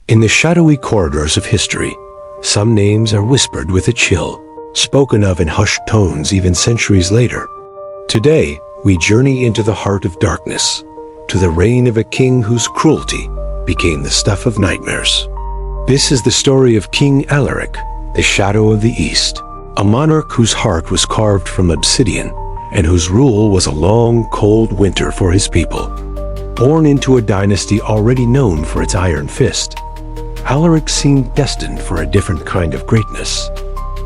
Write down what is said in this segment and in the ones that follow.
In the shadowy corridors of history, some names are whispered with a chill, spoken of in hushed tones even centuries later. Today, we journey into the heart of darkness, to the reign of a king whose cruelty became the stuff of nightmares. This is the story of King Alaric, the Shadow of the East, a monarch whose heart was carved from obsidian and whose rule was a long, cold winter for his people. Born into a dynasty already known for its iron fist, Alaric seemed destined for a different kind of greatness.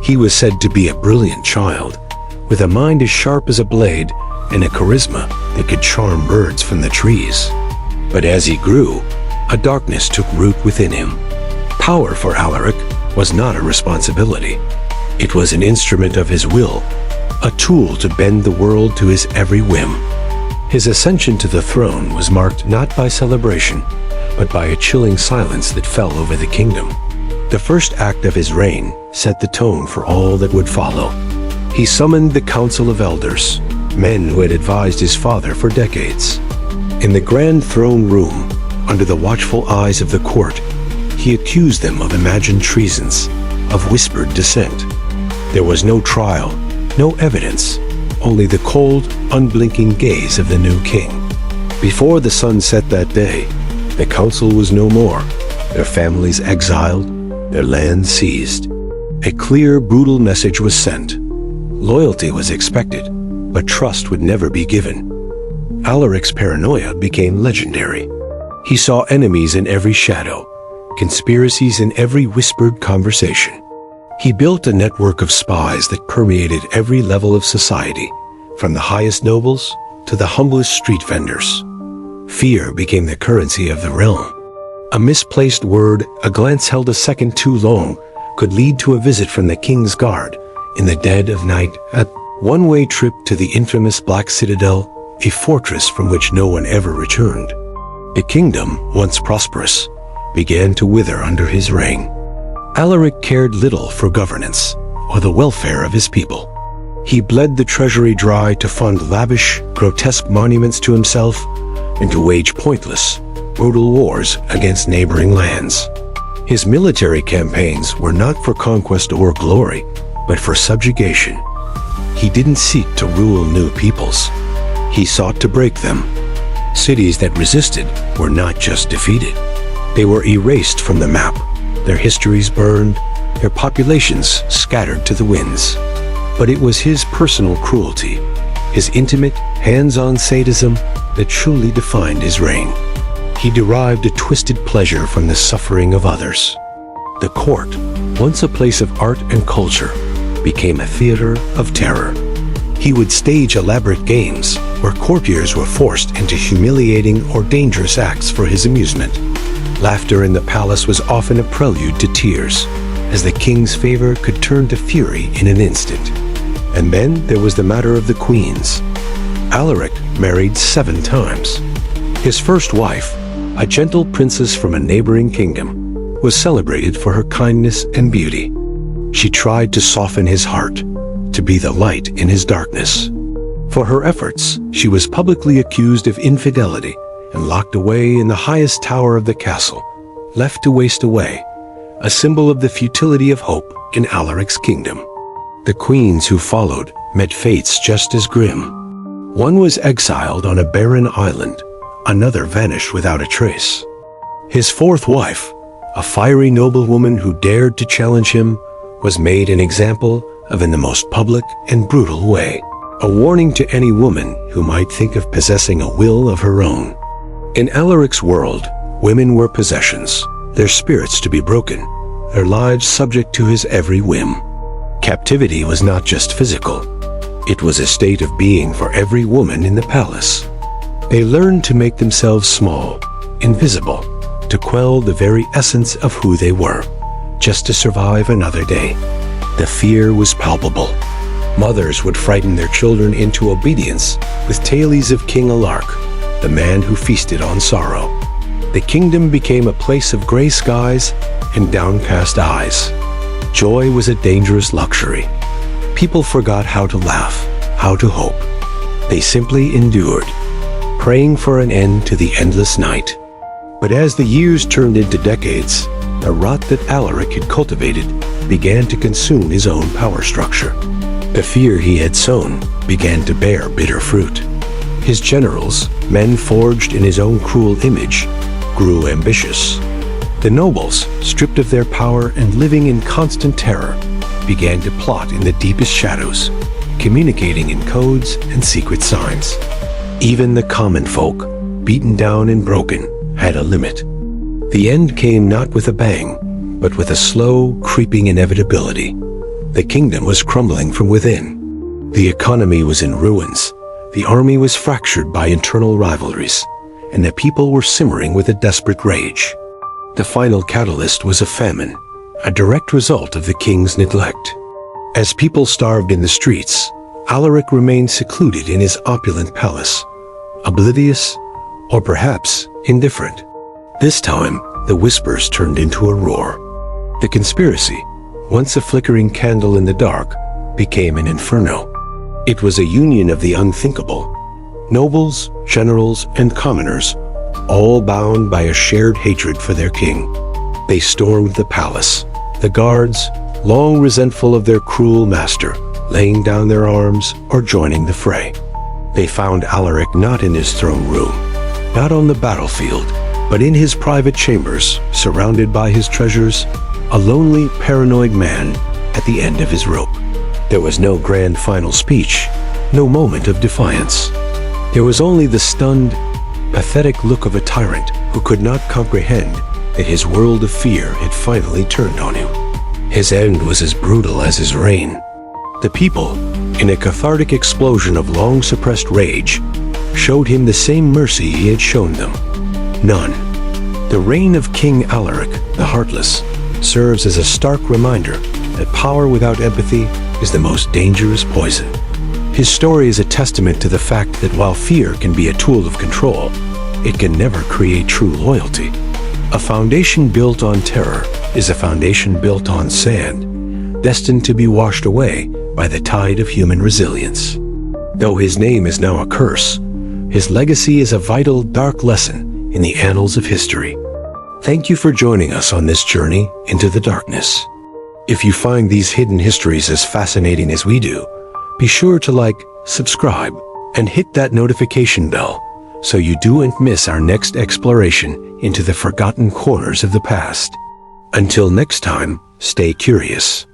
He was said to be a brilliant child, with a mind as sharp as a blade and a charisma that could charm birds from the trees. But as he grew, a darkness took root within him. Power for Alaric was not a responsibility. It was an instrument of his will, a tool to bend the world to his every whim. His ascension to the throne was marked not by celebration, but by a chilling silence that fell over the kingdom. The first act of his reign set the tone for all that would follow. He summoned the Council of Elders, men who had advised his father for decades. In the grand throne room, under the watchful eyes of the court, he accused them of imagined treasons, of whispered dissent. There was no trial, no evidence, only the cold, unblinking gaze of the new king. Before the sun set that day, the council was no more, their families exiled, their land seized. A clear, brutal message was sent. Loyalty was expected, but trust would never be given. Alaric's paranoia became legendary. He saw enemies in every shadow, conspiracies in every whispered conversation. He built a network of spies that permeated every level of society, from the highest nobles to the humblest street vendors. Fear became the currency of the realm. A misplaced word, a glance held a second too long, could lead to a visit from the king's guard in the dead of night, a one-way trip to the infamous Black Citadel, a fortress from which no one ever returned. A kingdom, once prosperous, began to wither under his reign. Alaric cared little for governance or the welfare of his people. He bled the treasury dry to fund lavish, grotesque monuments to himself and to wage pointless, brutal wars against neighboring lands. His military campaigns were not for conquest or glory, but for subjugation. He didn't seek to rule new peoples. He sought to break them. Cities that resisted were not just defeated. They were erased from the map, their histories burned, their populations scattered to the winds. But it was his personal cruelty, his intimate, hands-on sadism that truly defined his reign. He derived a twisted pleasure from the suffering of others. The court, once a place of art and culture, became a theater of terror. He would stage elaborate games where courtiers were forced into humiliating or dangerous acts for his amusement. Laughter in the palace was often a prelude to tears, as the king's favor could turn to fury in an instant. And then there was the matter of the queens. Alaric married 7 times. His first wife, a gentle princess from a neighboring kingdom, was celebrated for her kindness and beauty. She tried to soften his heart, to be the light in his darkness. For her efforts, she was publicly accused of infidelity and locked away in the highest tower of the castle, left to waste away, a symbol of the futility of hope in Alaric's kingdom. The queens who followed met fates just as grim. One was exiled on a barren island, another vanished without a trace. His fourth wife, a fiery noblewoman who dared to challenge him, was made an example of in the most public and brutal way, a warning to any woman who might think of possessing a will of her own. In Alaric's world, women were possessions, their spirits to be broken, their lives subject to his every whim. Captivity was not just physical. It was a state of being for every woman in the palace. They learned to make themselves small, invisible, to quell the very essence of who they were, just to survive another day. The fear was palpable. Mothers would frighten their children into obedience with tales of King Alaric, the man who feasted on sorrow. The kingdom became a place of gray skies and downcast eyes. Joy was a dangerous luxury. People forgot how to laugh, how to hope. They simply endured, praying for an end to the endless night. But as the years turned into decades, the rot that Alaric had cultivated began to consume his own power structure. The fear he had sown began to bear bitter fruit. His generals, men forged in his own cruel image, grew ambitious. The nobles, stripped of their power and living in constant terror, began to plot in the deepest shadows, communicating in codes and secret signs. Even the common folk, beaten down and broken, had a limit. The end came not with a bang, but with a slow, creeping inevitability. The kingdom was crumbling from within. The economy was in ruins. The army was fractured by internal rivalries, and the people were simmering with a desperate rage. The final catalyst was a famine, a direct result of the king's neglect. As people starved in the streets, Alaric remained secluded in his opulent palace, oblivious, or perhaps indifferent. This time, the whispers turned into a roar. The conspiracy, once a flickering candle in the dark, became an inferno. It was a union of the unthinkable. Nobles, generals, and commoners, all bound by a shared hatred for their king. They stormed the palace, the guards, long resentful of their cruel master, laying down their arms or joining the fray. They found Alaric not in his throne room, not on the battlefield, but in his private chambers, surrounded by his treasures, a lonely, paranoid man at the end of his rope. There was no grand final speech, no moment of defiance. There was only the stunned, pathetic look of a tyrant who could not comprehend that his world of fear had finally turned on him. His end was as brutal as his reign. The people, in a cathartic explosion of long-suppressed rage, showed him the same mercy he had shown them. None. The reign of King Alaric, the Heartless, serves as a stark reminder that power without empathy is the most dangerous poison. His story is a testament to the fact that while fear can be a tool of control, it can never create true loyalty. A foundation built on terror is a foundation built on sand, destined to be washed away by the tide of human resilience. Though his name is now a curse, his legacy is a vital, dark lesson in the annals of history. Thank you for joining us on this journey into the darkness. If you find these hidden histories as fascinating as we do, be sure to like, subscribe, and hit that notification bell so you don't miss our next exploration into the forgotten corners of the past. Until next time, stay curious.